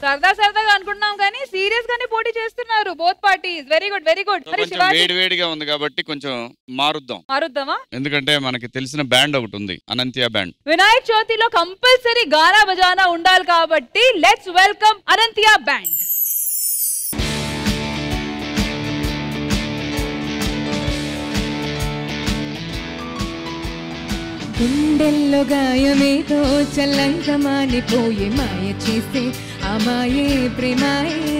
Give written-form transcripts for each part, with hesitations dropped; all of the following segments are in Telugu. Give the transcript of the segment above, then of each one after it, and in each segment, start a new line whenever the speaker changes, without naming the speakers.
సరదా సరదాగా అనుకుంటున్నాం కానీ సీరియస్ గానే పోటీ చేస్తున్నారు both parties. Very good very good.
వేడివేడిగా ఉంది కాబట్టి కొంచెం మారుద్దామా? ఎందుకంటే మనకి తెలిసిన బ్యాండ్ ఒకటి ఉంది, అనంత్య బ్యాండ్.
వినాయక చవితిలో కంపల్సరీ గానా బజానా ఉండాలి కాబట్టి లెట్స్ వెల్కమ్ అనంత్య బ్యాండ్.
గుండెల్లో గాయమేదో చల్లంగా మానిపోయే మాయ చేసే ఆ మాయే ప్రేమాయే.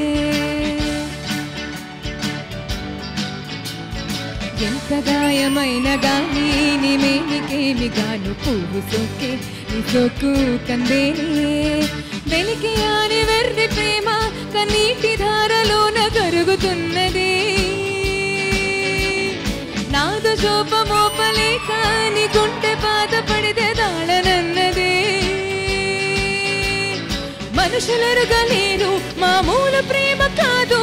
ఎంత గాయమైన గానీ నిమేనికేమి గాను పువ్వు సోకే నీ సోకు కందేనే. వెలికి ఆని వెర్రి ప్రేమ కన్నీటి ధారలోన కరుగుతున్నదే. నాదు శోభమోపలేక నీ గుండె బాధపడితే దాళనన్నదే. మనుషులరుగలేరు మామూలు ప్రేమ కాదు,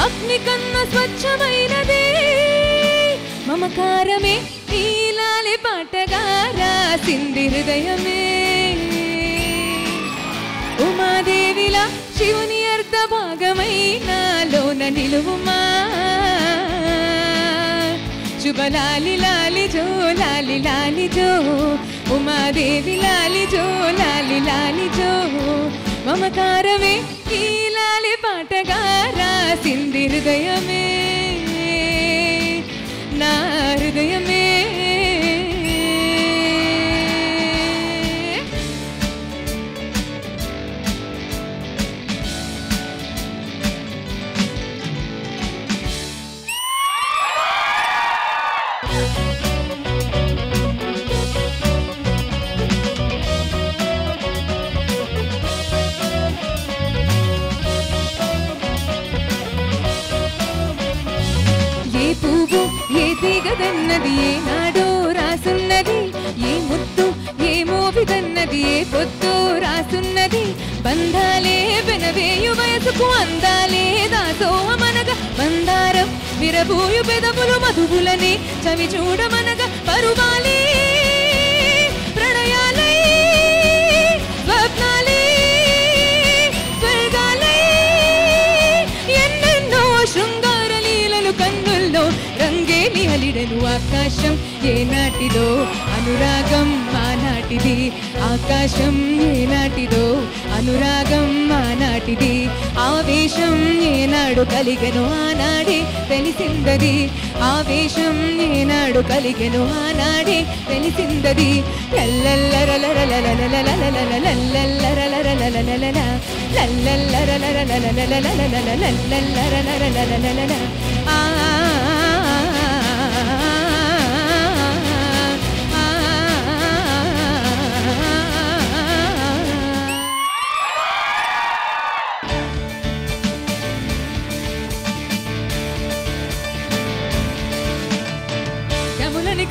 అగ్ని కన్నా స్వచ్ఛమైనదే. మమకారమే నీలాలి పాటగా రాసింది హృదయమే. ఉమాదేవిలా శివుని అర్ధ భాగమై నాలోన నిలువుమా. శుభ లాలి లాలి జో లాలి లాలి జో, ఉమాదేవి లాలి జో లాలి లాలి జో. మమకారమే ఈ లాలి పాటగా రాసింది హృదయమే, నా హృదయమే. తీగదన్నది ఏనాడో రాసున్నది, ఏ ముద్దు ఏ మోవిదన్నది ఏ పొద్దు రాసున్నది. బంధాలే వెనవేయు వయసుకు అందాలే దాసోహమనగా, మందారం విరబూయు పెదవులు మధువులని చవి చూడమనగా. పరువాలే ప్రణయాలే స్వప్నాలే స్వర్గాలే, ఎన్నెన్నో శృంగార లీలలు కన్నుల్లో రంగేలి హలిడను. ఆకాశం ఏనాటిదో అనురాగం ఆనాటిది, ఆకాశం ఏనాటిదో అనురాగం ఆనాటిది. ఆవేశం ఏనాడు కలిగెను ఆనాడే తెలిసిందది, ఆవేశం ఏనాడు కలిగెను ఆనాడే తెలిసిందది.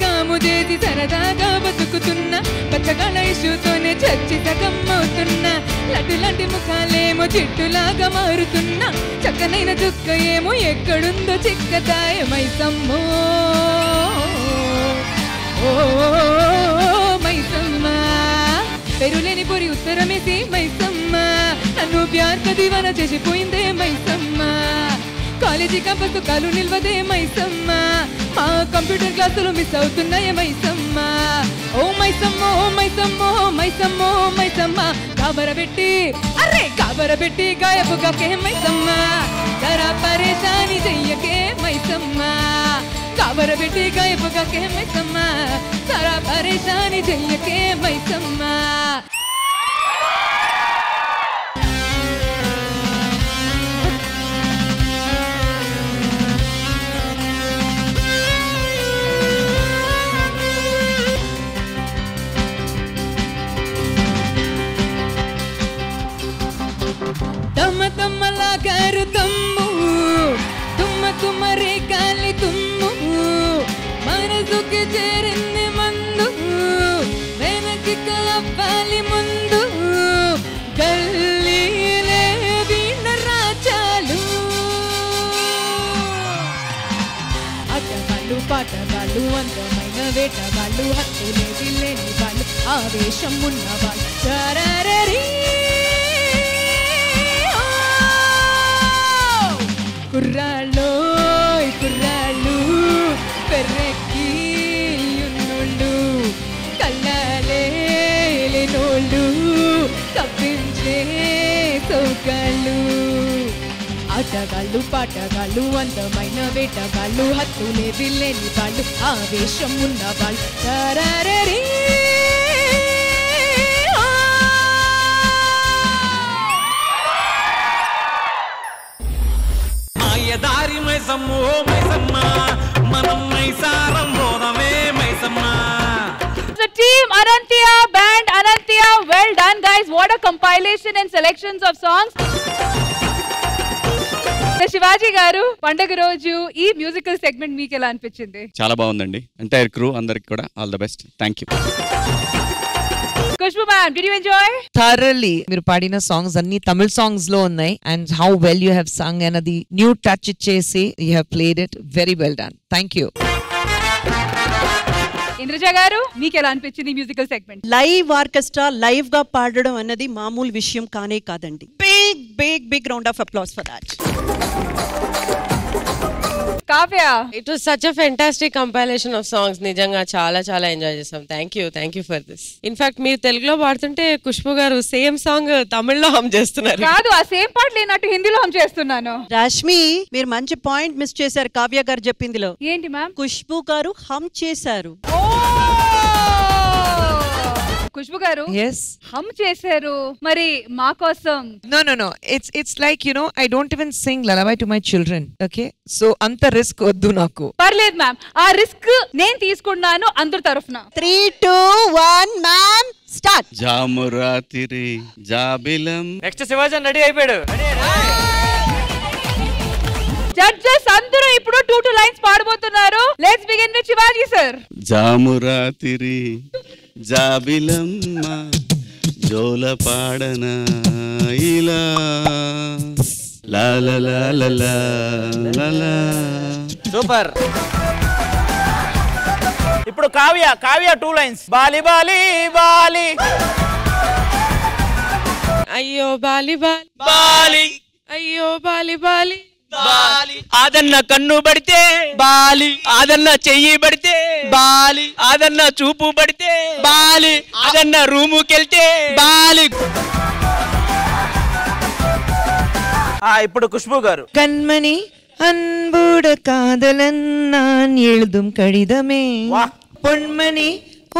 కాము చేసి సరదాగా బతుకుతున్నా, పచ్చగాళ్ళ ఇష్యూతోనే చచ్చి సగమ్మవుతున్నా. లడ్డు లాంటి ముఖాలేమో చిట్టులాగా మారుతున్నా, చక్కనైన చుక్క ఏమో ఎక్కడుందో చిక్కదాయమైసమ్మో. ఓ మైసమ్మ పెరులేని పొరి ఉత్తరమేసి మైసమ్మ, నన్ను ప్యార్ కదివన చేసిపోయిందే మైసమ్మ. కాలేజీ క్యాంపస్ కాలు నిల్వదే మైసమ్మ, మా కంప్యూటర్ క్లాసులు మిస్ అవుతున్నాయే మైసమ్మ. ఓ మైసమ్మ ఓ మైసమ్మ ఓ మైసమ్మ ఓ మైసమ్మ, కాబరబెట్టి అరే కాబరబెట్టి గాయపుగాకే మైసమ్మ. జరా పరేషాని చెయ్యకే మైసమ్మ, కాబరబెట్టి గాయపుగాకే మైసమ్మ. జరా పరేషాని చెయ్యకే మైసమ్మ. తమ్మ తమ్మలా గారు తమ్ము, తుమ్మ తుమ్మరే గాలి తుమ్ము, మనసుకి చేరింది మందు, వెనక్కి కలపాలి ముందు. గల్లీలే వీణ రాజాలు, అట్టవాళ్ళు పాటవాళ్ళు, అందమైన వేటవాళ్ళు, హత్తులేవి లేని వాళ్ళు, ఆవేశం ఉన్నవాళ్ళు. చరరీ కుర్రాళ్ళు కుర్రాళ్ళు పెర్రెక్కి ఉన్నోళ్ళు కళ్ళాలే లేనోళ్ళు తప్పించే సౌకాళ్ళు ఆటగాళ్ళు పాటగాళ్ళు అందమైన వేటగాళ్ళు హత్తులే విల్లేని వాళ్ళు ఆవేశం ఉన్న వాళ్ళు తరరరీ
దారి మైసమ్మో మైసమ్మ మనం మైసారం పోదమే Maisamma.
The team Ananthia band Ananthia, well done guys. What a compilation and selections of songs. Shivaji గారు పండగ రోజు ఈ మ్యూజికల్ సెగ్మెంట్ మీకు ఎలా అనిపించింది?
చాలా బాగుందండి. ఎంటైర్ క్రూ అందరికి కూడా all the best. Thank you.
Kushbu ma'am, did you enjoy?
Thoroughly. మీరు పాడిన సాంగ్స్ అన్ని తమిళ సాంగ్స్ లో ఉన్నాయి and how well you have sung and the new touch ఇచ్చేసి you have played it very well done. Thank you.
Indraja గారు మీకు ఎలా అనిపించింది musical segment?
Live orchestra live గా పాడడం అన్నది మామూలు విషయం కానే కాదండి. Big big big round of applause for that.
కావ్య,
It was such a fantastic compilation of songs. నిజంగా చాలా చాలా ఎంజాయ్ చేసాం. Thank you for this. In fact మీరు తెలుగులో పాడుతుంటే ఖుష్బు గారు సేమ్ సాంగ్ తమిళ్లో హమ్ చేస్తున్నారు.
కాదు, ఆ సేమ్ పార్ట్ లేనట్టు హిందీలో హమ్ చేస్తున్నాను.
రష్మి, మీరు మంచి పాయింట్ మిస్ చేశారు కావ్య గారు చెప్పిందిలో.
ఏంటి మ్యామ్?
ఖుష్బు గారు హమ్ చేశారు.
ఖుష్బు గారు
Yes.
హమ్ చేశారు, మరి మా కోసం.
No. It's like, you know, I don't even sing lullaby to my children. Okay? So అంత రిస్క్ వద్దు నాకు.
పర్లేదు మ్యామ్, ఆ రిస్క్ నేను తీసుకున్నాను అందరి తరఫున.
3, 2, 1 మ్యామ్ స్టార్ట్.
జామురాతిరి జాబిలం.
నెక్స్ట్ శివాజీ రెడీ అయిపోయాడు.
జడ్జెస్ అందరూ ఇప్పుడు 2 లైన్స్ పాడబోతున్నారు. Let's begin with Shivaji sir.
జామురాతిరి జాబిలమ్మ జోల పాడన ఇలా లా లా లా లా లా లా.
సూపర్. ఇప్పుడు Kavya 2 lines. Bali Bali Bali
అయ్యో బాలి బాలి
బాలి
అయ్యో బాలి బాలి
బాలి. ఆదన్న కన్ను పడితే బాలి, ఆదన్న చెయ్యి పడితే బాలి, ఆదన్న చూపు పడితే బాలి, ఆదన్న రూముకెళ్తే బాలి. ఇప్పుడు ఖుష్బు గారు.
கண்மணி அன்போட காதலன் நான் எழுதும் கடிதமே பொன்மணி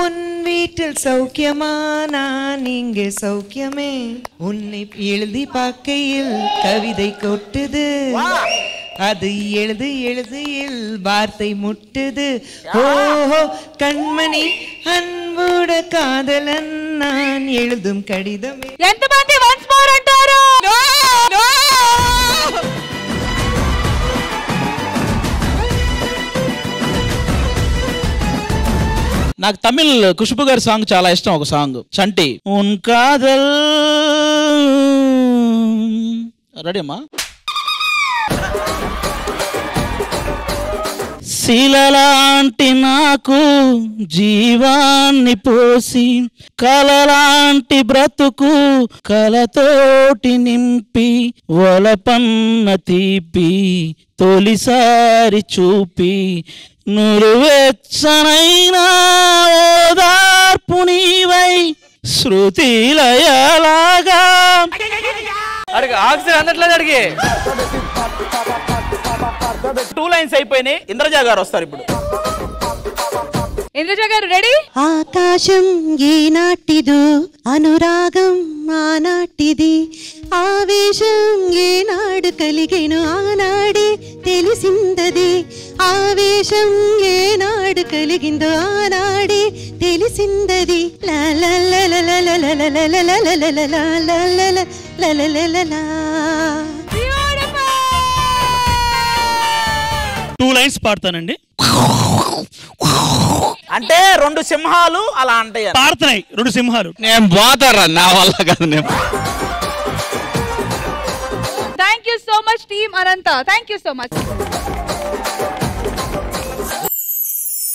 உன் வீட்டில் சௌக்கியமா நான் இங்கே சௌக்கியமே உன்னை எழுதி பார்க்கையில் கவிதை கொட்டுது அது எழுது எழுதியில் வார்த்தை முட்டுது ஓஹோ கண்மணி அன்போட காதலன் நான் எழுதும் கடிதமே.
ఎంతమంది వన్స్ మోర్ అంటారు?
నాకు తమిళ్ ఖుష్బు గారి సాంగ్ చాలా ఇష్టం. ఒక సాంగ్ చంటి ఉన్ కాదల్. రెడీ అమ్మా? శిలలాంటి నాకు జీవాన్ని పోసి కలలాంటి బ్రతుకు కలతోటి నింపి వలపన్న తీపి తొలిసారి చూపి నురువెచ్చనైనా ఓదార్పు నీవై శృతిలయలాగా.
అడిగి ఆక్సిజన్ అందట్లేదు. అడిగి 2 లైన్స్ అయిపోయినాయి. ఇంద్రజ గారు వస్తారు ఇప్పుడు.
ఇంద్రజ గారు రెడీ?
ఆకాశం ఏనాటిదో అనురాగం ఆనాటిది ఆవేశం ఏనాడు కలిగెను ఆనాడే తెలిసిందది ఆవేశం ఏనాడు కలిగిందో ఆనాడే తెలిసిందది లా లా లా లా లా లా లా లా లా లా లా లా లా లా.
2 లైన్స్ పాడతానండి.
అంటే 2 సింహాలు అలా అంటాయి.
పాడుతున్నాయి 2 సింహాలు.
నేను పోతారా, నా వల్ల కాదు.
Thank you so much team Anantha. Thank you so much.